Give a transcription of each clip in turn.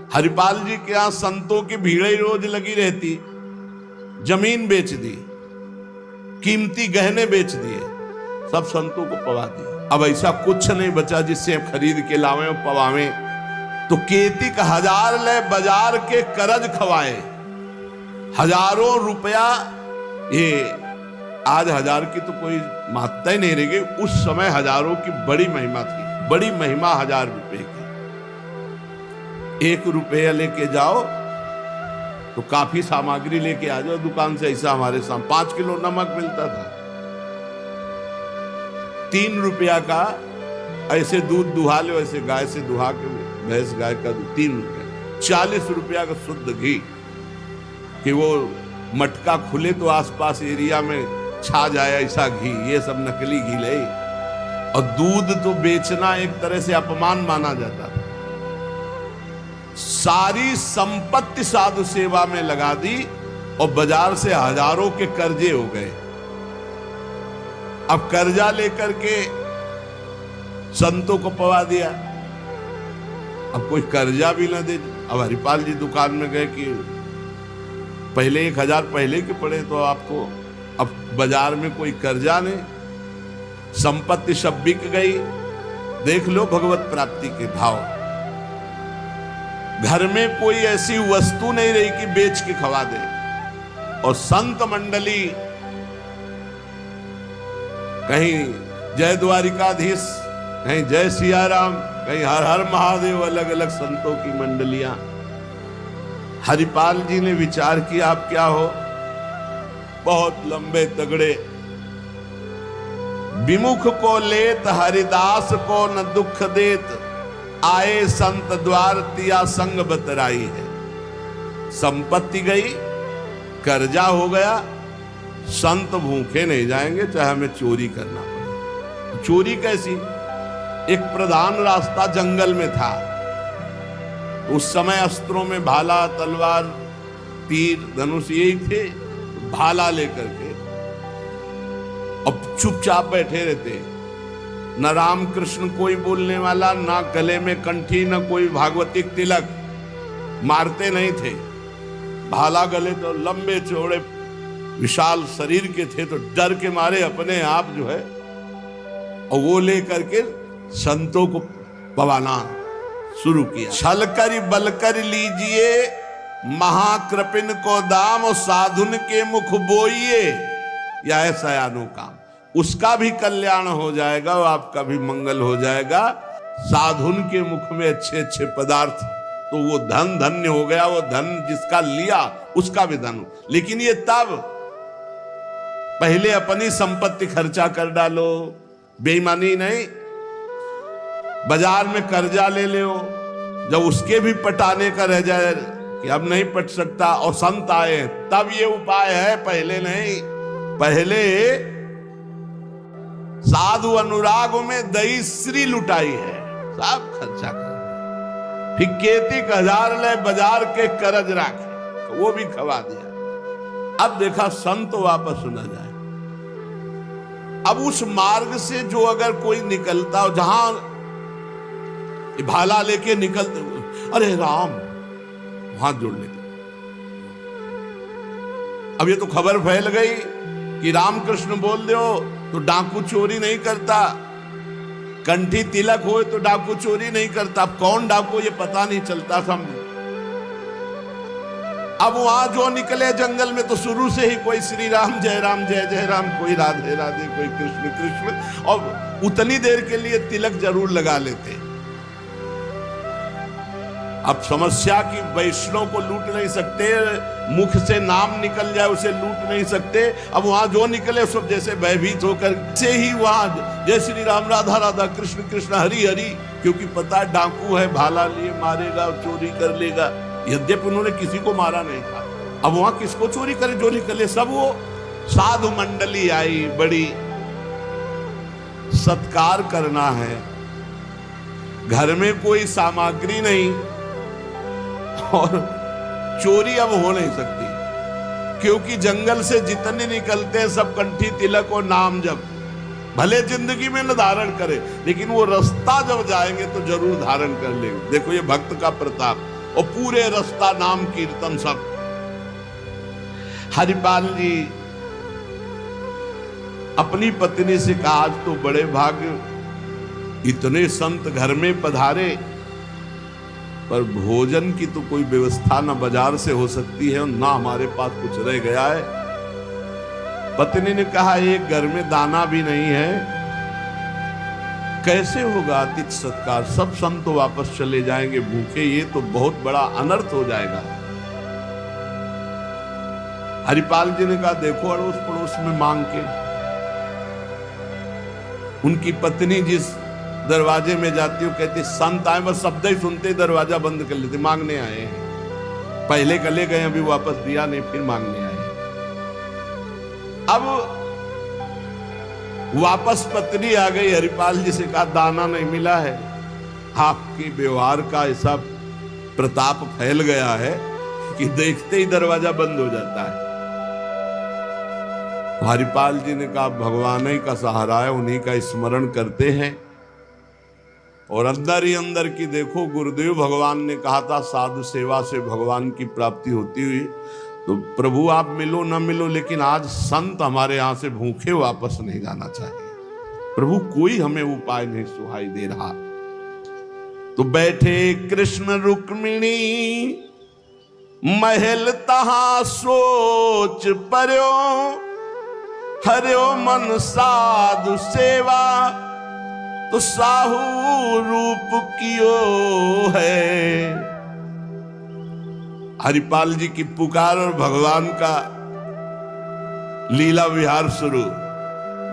हरिपाल जी के यहां संतों की भीड़ ही रोज लगी रहती। जमीन बेच दी, कीमती गहने बेच दिए, सब संतों को पवा दिए। अब ऐसा कुछ नहीं बचा जिससे खरीद के लावे और पवावे। तो केतिक 1000 ले बाजार के करज खवाए। हजारों रुपया, ये आज 1000 की तो कोई महत्ता ही नहीं रह गई, उस समय हजारों की बड़ी महिमा थी। बड़ी महिमा 1000 रुपए की। 1 रुपया लेके जाओ तो काफी सामग्री लेके आ जाओ दुकान से। ऐसा हमारे सामने 5 किलो नमक मिलता था। 3 रुपया का ऐसे दूध दुहा लो, ऐसे गाय से दुहा के, भैंस गाय का दूध 3 रुपया। 40 रुपया का शुद्ध घी, कि वो मटका खुले तो आसपास एरिया में छा जाए ऐसा घी। ये सब नकली घी ले। और दूध तो बेचना एक तरह से अपमान माना जाता था। सारी संपत्ति साधु सेवा में लगा दी और बाजार से हजारों के कर्जे हो गए। अब कर्जा लेकर के संतों को पवा दिया। अब कोई कर्जा भी ना दे। अब हरिपाल जी दुकान में गए कि पहले 1000 पहले के पड़े तो आपको, अब बाजार में कोई कर्जा नहीं, संपत्ति सब बिक गई। देख लो भगवत प्राप्ति के भाव। घर में कोई ऐसी वस्तु नहीं रही कि बेच के खवा दे। और संत मंडली कहीं जय द्वारिकाधीश, कहीं जय सिया राम, कहीं हर हर महादेव, अलग अलग संतों की मंडलियां। हरिपाल जी ने विचार किया आप क्या हो, बहुत लंबे तगड़े। विमुख को लेत हरिदास को न दुख देत, आए संत द्वार तिया संग बतराई है। संपत्ति गई, कर्जा हो गया, संत भूखे नहीं जाएंगे चाहे हमें चोरी करना पड़े। चोरी कैसी? एक प्रधान रास्ता जंगल में था। उस समय अस्त्रों में भाला, तलवार, तीर, धनुष यही थे। भाला लेकर के अब चुपचाप बैठे रहते। न राम कृष्ण कोई बोलने वाला, ना गले में कंठी, न कोई भागवतिक तिलक। मारते नहीं थे। भाला गले तो लंबे चौड़े विशाल शरीर के थे, तो डर के मारे अपने आप जो है, और वो लेकर के संतों को पवाना शुरू किया। छल कर बल कर लीजिए महाकृपिन को दाम, और साधुन के मुख बोइए या ऐसा यानो काम। उसका भी कल्याण हो जाएगा और आपका भी मंगल हो जाएगा। साधुन के मुख में अच्छे अच्छे पदार्थ, तो वो धन धन्य हो गया। वो धन जिसका लिया उसका भी धन। लेकिन ये तब, पहले अपनी संपत्ति खर्चा कर डालो, बेईमानी नहीं। बाजार में कर्जा ले लो, जब उसके भी पटाने का रह जाए कि अब नहीं पट सकता और संत आए, तब ये उपाय है, पहले नहीं। पहले साधु अनुराग में दही श्री लुटाई है, सब खर्चा कर। फिर केतिक 1000 ले बाजार के करज राखे, वो भी खवा दिया। अब देखा संत वापस न जाए। अब उस मार्ग से जो अगर कोई निकलता हो, जहां भाला लेके निकलते हुए, अरे राम, वहां जुड़ने लगे। अब ये तो खबर फैल गई कि रामकृष्ण बोल दो तो डाकू चोरी नहीं करता, कंठी तिलक हो तो डाकू चोरी नहीं करता। अब कौन डाकू ये पता नहीं चलता था। अब वहां जो निकले जंगल में तो शुरू से ही कोई श्री राम जय राम जय जय राम, कोई राधे राधे, कोई कृष्ण कृष्ण, और उतनी देर के लिए तिलक जरूर लगा लेते। अब समस्या की वैष्णव को लूट नहीं सकते, मुख से नाम निकल जाए उसे लूट नहीं सकते। अब वहां जो निकले सब जैसे भयभीत होकर से ही वहां जय श्री राम राधा राधा कृष्ण कृष्ण हरि हरि, क्योंकि पता डाकू है, भाला लिए मारेगा, चोरी कर लेगा। यद्यपि उन्होंने किसी को मारा नहीं था। अब वहां किसको चोरी करे? जो निकले सब वो साधु मंडली आई, बड़ी सत्कार करना है। घर में कोई सामग्री नहीं और चोरी अब हो नहीं सकती, क्योंकि जंगल से जितने निकलते हैं सब कंठी तिलक और नाम जप। भले जिंदगी में न धारण करे, लेकिन वो रास्ता जब जाएंगे तो जरूर धारण कर लेंगे। देखो ये भक्त का प्रताप। और पूरे रास्ता नाम कीर्तन सब। हरिपाल जी अपनी पत्नी से कहा, आज तो बड़े भाग्य, इतने संत घर में पधारे, पर भोजन की तो कोई व्यवस्था ना बाजार से हो सकती है और ना हमारे पास कुछ रह गया है। पत्नी ने कहा, एक घर में दाना भी नहीं है, कैसे होगा आतिथ्य सत्कार? सब संत तो वापस चले जाएंगे भूखे, ये तो बहुत बड़ा अनर्थ हो जाएगा। हरिपाल जी ने कहा, देखो अड़ोस पड़ोस में मांग के। उनकी पत्नी जिस दरवाजे में जाती हो, कहती संत आए, बस शब्द ही सुनते दरवाजा बंद कर लेते, मांगने आए हैं। पहले कले गए, अभी वापस दिया नहीं, फिर मांगने आए। अब वापस पत्नी आ गई, हरिपाल जी से कहा, दाना नहीं मिला है। आपकी व्यवहार का ऐसा प्रताप फैल गया है कि देखते ही दरवाजा बंद हो जाता है। हरिपाल जी ने कहा, भगवान ही का सहारा है, उन्हीं का स्मरण करते हैं। और अंदर ही अंदर की देखो, गुरुदेव भगवान ने कहा था, साधु सेवा से भगवान की प्राप्ति होती हुई, तो प्रभु आप मिलो न मिलो, लेकिन आज संत हमारे यहां से भूखे वापस नहीं जाना चाहिए। प्रभु कोई हमें उपाय नहीं सुहाई दे रहा। तो बैठे कृष्ण रुक्मिणी महल तहां सोच पर्यो, हर्यो मन साधु सेवा, तो साहू रूप कियो है। हरिपाल जी की पुकार और भगवान का लीला विहार शुरू।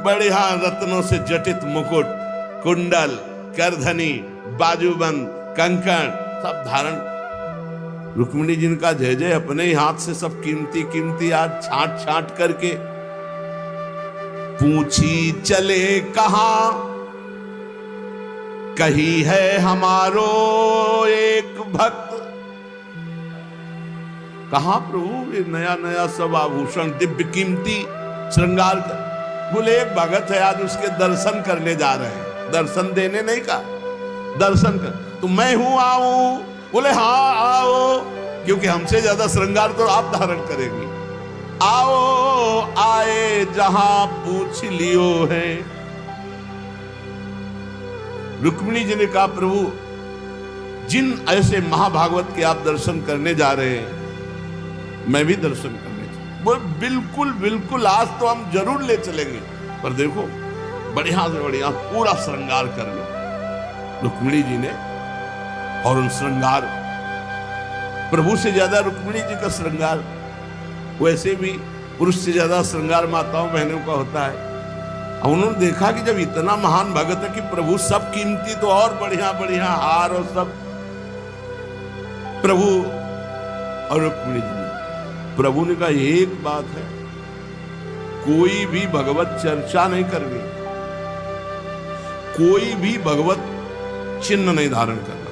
बढ़िया रत्नों से जटित मुकुट, कुंडल, करधनी, बाजूबंद, कंकण सब धारण। रुक्मिणी जी का जय जय, अपने ही हाथ से सब कीमती कीमती आज छांट छांट करके। पूछी चले कहां, कही है हमारो एक भक्त। कहां प्रभु ये नया नया सब आभूषण, दिव्य कीमती श्रृंगार। बोले एक भगत है, आज उसके दर्शन करने जा रहे हैं। दर्शन देने नहीं का, दर्शन कर। तो मैं हूं, आऊं? बोले हाँ आओ, क्योंकि हमसे ज्यादा श्रृंगार तो आप धारण करेंगी। आओ आए जहां पूछ लियो है। रुक्मिणी जी ने कहा, प्रभु जिन ऐसे महाभागवत के आप दर्शन करने जा रहे हैं, मैं भी दर्शन करने चाहिए। बोल बिल्कुल बिल्कुल, आज तो हम जरूर ले चलेंगे, पर देखो बढ़िया से बढ़िया पूरा श्रृंगार कर लो। रुक्मिणी जी ने और उन श्रृंगार, प्रभु से ज्यादा रुक्मिणी जी का श्रृंगार, वैसे भी पुरुष से ज्यादा श्रृंगार माताओं बहनों का होता है। अब उन्होंने देखा कि जब इतना महान भगत है कि प्रभु सब कीमती, तो और बढ़िया बढ़िया हार और सब प्रभु और रुक्मिणी जी। प्रभु ने कहा, एक बात है, कोई भी भगवत चर्चा नहीं करनी, कोई भी भगवत चिन्ह नहीं धारण करना।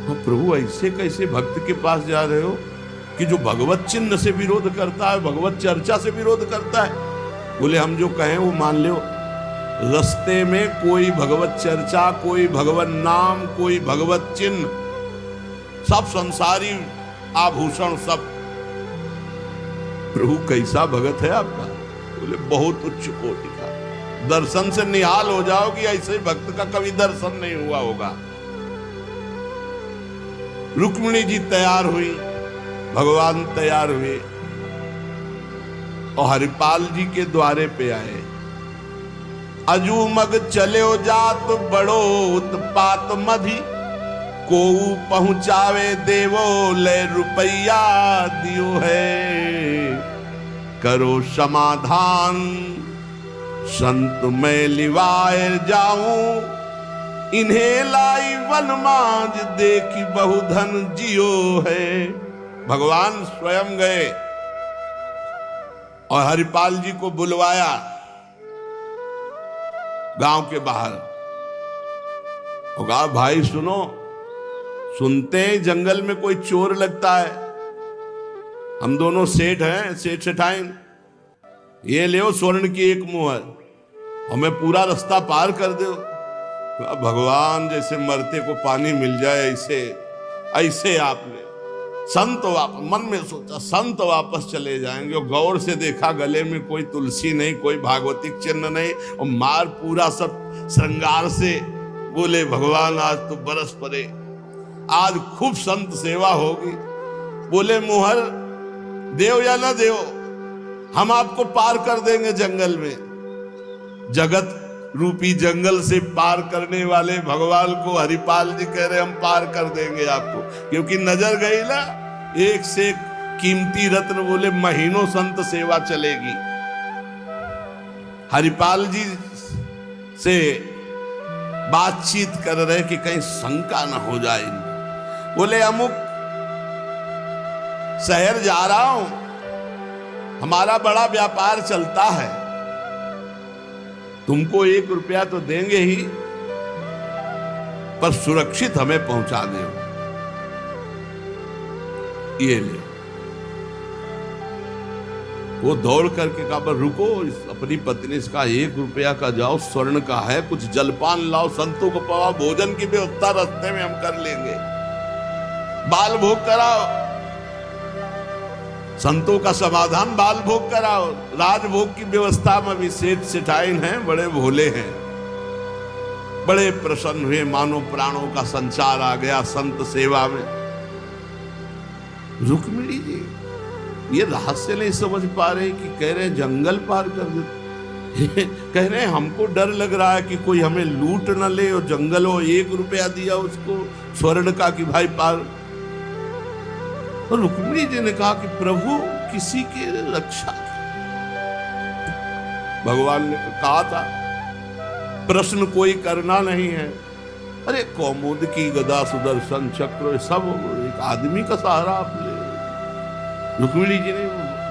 तो प्रभु ऐसे कैसे भक्त के पास जा रहे हो कि जो भगवत चिन्ह से विरोध करता है, भगवत चर्चा से विरोध करता है? बोले हम जो कहें वो मान लो। रास्ते में कोई भगवत चर्चा, कोई भगवत नाम, कोई भगवत चिन्ह, सब संसारी आभूषण सब। प्रभु कैसा भगत है आपका? बोले बहुत उच्च कोटि का, दर्शन से निहाल हो जाओगी, ऐसे भक्त का कभी दर्शन नहीं हुआ होगा। रुक्मिणी जी तैयार हुई, भगवान तैयार हुए और हरिपाल जी के द्वारे पे आए। अजू मग चलो जात बड़ो उत्पात मधि, को पहुंचावे देवो ले रुपया दियो है। करो समाधान संत मैं लिवाए जाऊं, इन्हें लाई वनमाज देखी बहुधन जियो है। भगवान स्वयं गए और हरिपाल जी को बुलवाया गांव के बाहर और कहा, भाई सुनो, सुनते हैं जंगल में कोई चोर लगता है, हम दोनों सेठ हैं, सेठ सेठाइन, ये ले स्वर्ण की एक मुहर, हमें पूरा रास्ता पार कर दो। भगवान जैसे मरते को पानी मिल जाए ऐसे ऐसे आपने संत मन में सोचा संत वापस चले जाएंगे और गौर से देखा गले में कोई तुलसी नहीं, कोई भागवतिक चिन्ह नहीं और मार पूरा सब श्रृंगार से। बोले भगवान आज तो बरस पड़े, आज खूब संत सेवा होगी। बोले मोहर देव या न देव, हम आपको पार कर देंगे जंगल में। जगत रूपी जंगल से पार करने वाले भगवान को हरिपाल जी कह रहे हम पार कर देंगे आपको, क्योंकि नजर गई ना एक से एक कीमती रत्न। बोले महीनों संत सेवा चलेगी। हरिपाल जी से बातचीत कर रहे कि कहीं शंका ना हो जाए। बोले अमुक शहर जा रहा हूं, हमारा बड़ा व्यापार चलता है, तुमको 1 रुपया तो देंगे ही, पर सुरक्षित हमें पहुंचा दे। ये ले। वो दौड़ करके कहा पर रुको, अपनी पत्नी से कहा 1 रुपया का जाओ, स्वर्ण का है, कुछ जलपान लाओ, संतों को पवा, भोजन की व्यवस्था रास्ते में हम कर लेंगे, बाल भोग कराओ, संतों का समाधान बाल भोग कराओ। राजभोग की व्यवस्था में भी सेठ सेठाइन हैं, बड़े भोले हैं, बड़े प्रसन्न हुए, मानो प्राणों का संचार आ गया संत सेवा में। रुक्मिणी जी ये रहस्य नहीं समझ पा रहे कि कह रहे जंगल पार कर दे, कह रहे हमको डर लग रहा है कि कोई हमें लूट न ले, और जंगल हो 1 रुपया दिया उसको स्वर्ण का कि भाई पार। तो रुक्मिणी जी ने कहा कि प्रभु किसी की रक्षा की। भगवान ने कहा था प्रश्न कोई करना नहीं है। अरे कौमुद की गदा सुदर्शन चक्र सब एक आदमी का सहारा आप ले। रुक्मिणी जी ने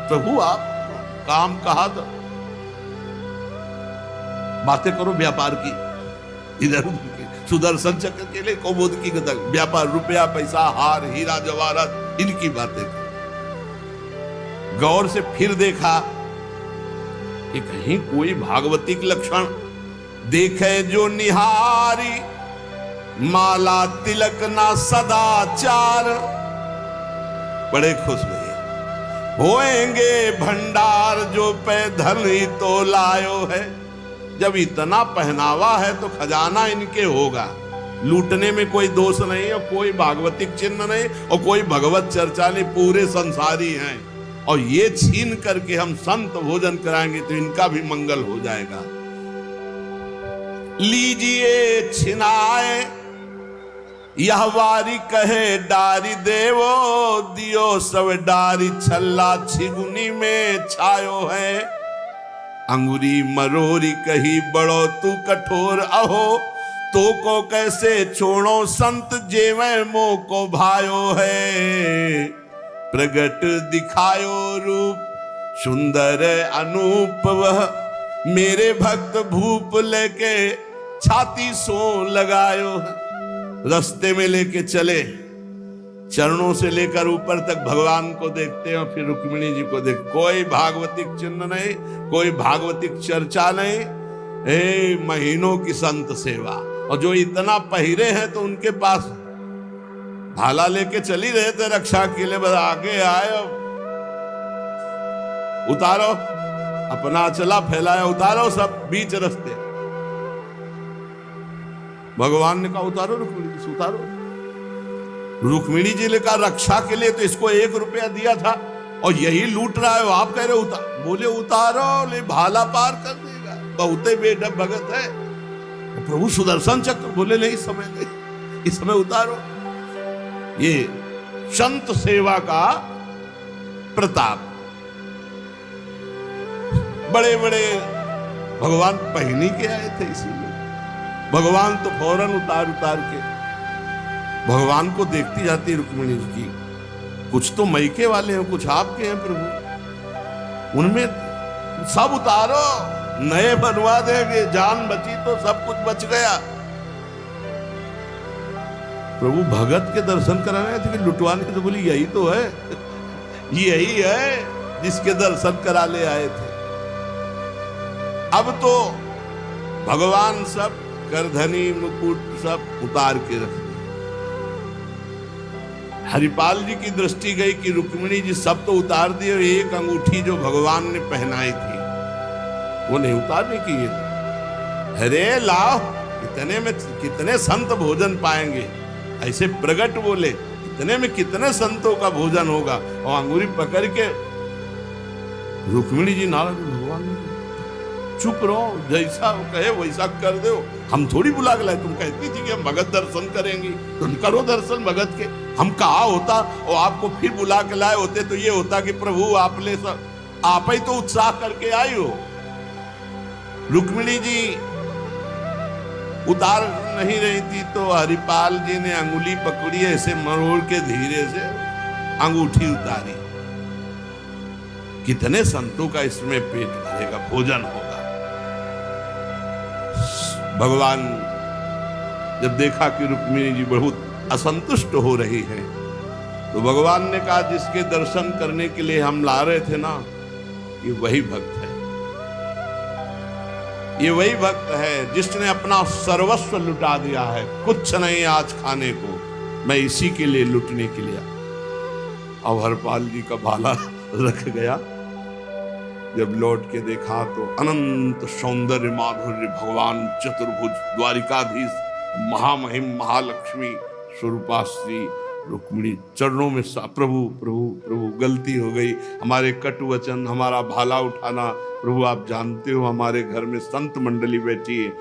प्रभु आप काम कहा था, बातें करो व्यापार की, इधर सुदर्शन चक्र के लिए कौमुद की गदा, व्यापार, रुपया पैसा हार हीरा जवाहरात, इनकी बातें कर। गौर से फिर देखा कि कहीं कोई भागवतिक लक्षण देखे जो निहारी, माला तिलक ना सदाचार। बड़े खुश हुए, होएंगे भंडार जो पे धन ही तो लायो है। जब इतना पहनावा है तो खजाना इनके होगा, लूटने में कोई दोष नहीं और कोई भागवतिक चिन्ह नहीं और कोई भगवत चर्चा नहीं, पूरे संसारी हैं। और ये छीन करके हम संत भोजन कराएंगे तो इनका भी मंगल हो जाएगा। लीजिए छिनाए यह वारी कहे डारी देवो, दियो सब डारी छल्ला छिगुनी में छायो है। अंगुरी मरोरी कही बड़ो तू कठोर अहो, तो को कैसे छोड़ो संत जेवे मो को भायो है। प्रगट दिखायो रूप सुंदर अनूप, वह मेरे भक्त भूप लेके छाती सो लगायो है। रास्ते में लेके चले, चरणों से लेकर ऊपर तक भगवान को देखते हैं और फिर रुक्मिणी जी को देख। कोई भागवतिक चिन्ह नहीं, कोई भागवतिक चर्चा नहीं, महीनों की संत सेवा। और जो इतना पहिरे हैं तो उनके पास भाला लेके चली रहे थे रक्षा के लिए, बस आगे आए उतारो, अपना चला फैलाया, उतारो सब बीच रास्ते। भगवान ने कहा उतारो रुक्मिणी जी, उतारो। रुक्मिणी जी ने कहा रक्षा के लिए तो इसको 1 रुपया दिया था और यही लूट रहा है, आप कह रहे उतार। बोले उतारो, ले भाला पार कर देगा, बहुते बेढब भगत है। प्रभु सुदर्शन चक्र, बोले नहीं समय नहीं, इस समय उतारो। ये संत सेवा का प्रताप। बड़े बड़े भगवान पहनी के आए थे, इसीलिए भगवान तो फौरन उतार के भगवान को देखती जाती रुक्मिणी जी की। कुछ तो मैके वाले हैं, कुछ आपके हैं प्रभु, उनमें सब उतारो, नए बनवा देंगे, जान बची तो सब कुछ बच गया। प्रभु भगत के दर्शन कराने थे कि लुटवाने? तो बोली यही तो है, यही है जिसके दर्शन करा ले आए थे। अब तो भगवान सब करधनी मुकुट सब उतार के रख दिए। हरिपाल जी की दृष्टि गई कि रुक्मिणी जी सब तो उतार दिए, एक अंगूठी जो भगवान ने पहनाई थी वो नहीं उतारने की। ये अरे लाओ, इतने में कितने संत भोजन पाएंगे, ऐसे प्रगट बोले, इतने में कितने संतों का भोजन होगा। और अंगूरी पकड़ के रुक्मिणी जी नाराज, भगवान चुप रहो, जैसा वो कहे वैसा कर दो, हम थोड़ी बुला के लाए, तुम कहती थी कि हम भगत दर्शन करेंगे, तुम करो दर्शन भगत के, हम कहा होता और आपको फिर बुला के लाए होते तो ये होता कि प्रभु आपने सब आप ही तो उत्साह करके आई हो। रुक्मिणी जी उतार नहीं रही थी तो हरिपाल जी ने अंगुली पकड़ी, ऐसे मरोड़ के धीरे से अंगूठी उतारी। कितने संतों का इसमें पेट भरेगा, भोजन होगा। भगवान जब देखा कि रुक्मिणी जी बहुत असंतुष्ट हो रही है तो भगवान ने कहा, जिसके दर्शन करने के लिए हम ला रहे थे ना, ये वही भक्त है, ये वही भक्त है जिसने अपना सर्वस्व लुटा दिया है, कुछ नहीं आज खाने को, मैं इसी के लिए लुटने के लिए। अब हरपाल जी का भाला रख गया। जब लौट के देखा तो अनंत सौंदर्य माधुर्य भगवान चतुर्भुज द्वारिकाधीश महामहिम महालक्ष्मी स्वरूपा श्री रुक्मिणी चरणों में प्रभु प्रभु प्रभु, गलती हो गई, हमारे कटु वचन, हमारा भाला उठाना, प्रभु आप जानते हो हमारे घर में संत मंडली बैठी है,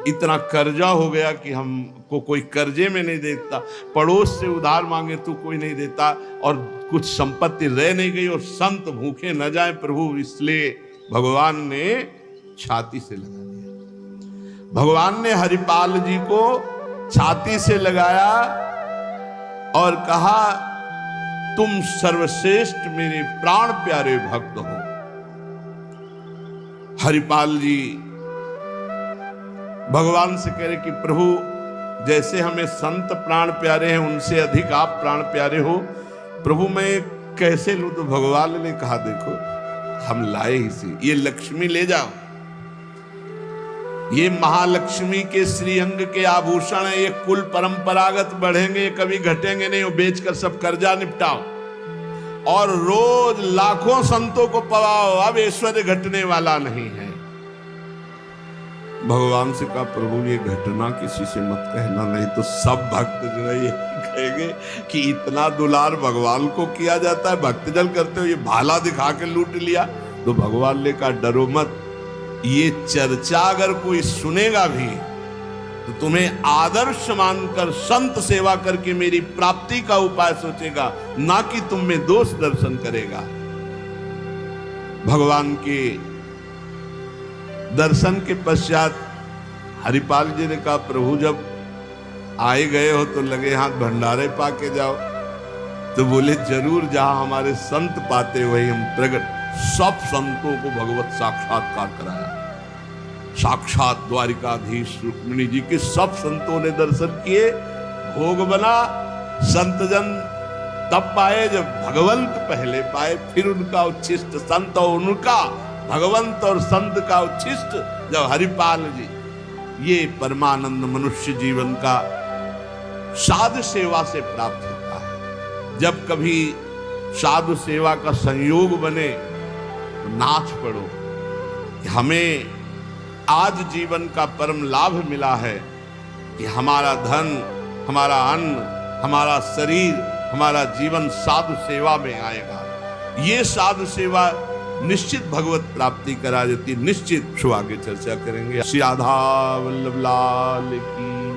इतना कर्जा हो गया कि हमको कोई कर्जे में नहीं देता, पड़ोस से उधार मांगे तो कोई नहीं देता, और कुछ संपत्ति रह नहीं गई और संत भूखे न जाए प्रभु, इसलिए भगवान ने छाती से लगा दिया। भगवान ने हरिपाल जी को छाती से लगाया और कहा, तुम सर्वश्रेष्ठ मेरे प्राण प्यारे भक्त हो। हरिपाल जी भगवान से कह रहे कि प्रभु जैसे हमें संत प्राण प्यारे हैं उनसे अधिक आप प्राण प्यारे हो, प्रभु मैं कैसे लूं? तो भगवान ने कहा, देखो हम लाए ही सी, ये लक्ष्मी ले जाओ, ये महालक्ष्मी के श्रीअंग के आभूषण है, ये कुल परंपरागत बढ़ेंगे, ये कभी घटेंगे नहीं, वो बेचकर सब कर्जा निपटाओ और रोज लाखों संतों को पवाओ, अब ऐश्वर्य घटने वाला नहीं है। भगवान से कहा, प्रभु ये घटना किसी से मत कहना, नहीं तो सब भक्त जो है ये कहेंगे कि इतना दुलार भगवान को किया जाता है, भक्तजन करते हो, ये भाला दिखा के लूट लिया। तो भगवान ने कहा, डरो मत, ये चर्चा अगर कोई सुनेगा भी तो तुम्हें आदर्श मानकर संत सेवा करके मेरी प्राप्ति का उपाय सोचेगा, ना कि तुम में दोष दर्शन करेगा। भगवान के दर्शन के पश्चात हरिपाल जी ने कहा, प्रभु जब आए गए हो तो लगे हाथ भंडारे पाके जाओ। तो बोले, जरूर, जहां हमारे संत पाते वही हम प्रगट। सब संतों को भगवत साक्षात्कार कराया, साक्षात द्वारिकाधीश रुक्मिणी जी के सब संतों ने दर्शन किए, भोग बना। संतजन तब पाए जब भगवंत पहले पाए, फिर उनका उच्छिष्ट संत और उनका भगवंत और संत का उच्छिष्ट जब हरिपाल जी। ये परमानंद मनुष्य जीवन का साधु सेवा से प्राप्त होता है। जब कभी साधु सेवा का संयोग बने तो नाच पड़ो कि हमें आज जीवन का परम लाभ मिला है कि हमारा धन, हमारा अन्न, हमारा शरीर, हमारा जीवन साधु सेवा में आएगा। ये साधु सेवा निश्चित भगवत प्राप्ति करा देती, निश्चित। आगे चर्चा करेंगे। श्री राधा वल्लभ लाल की।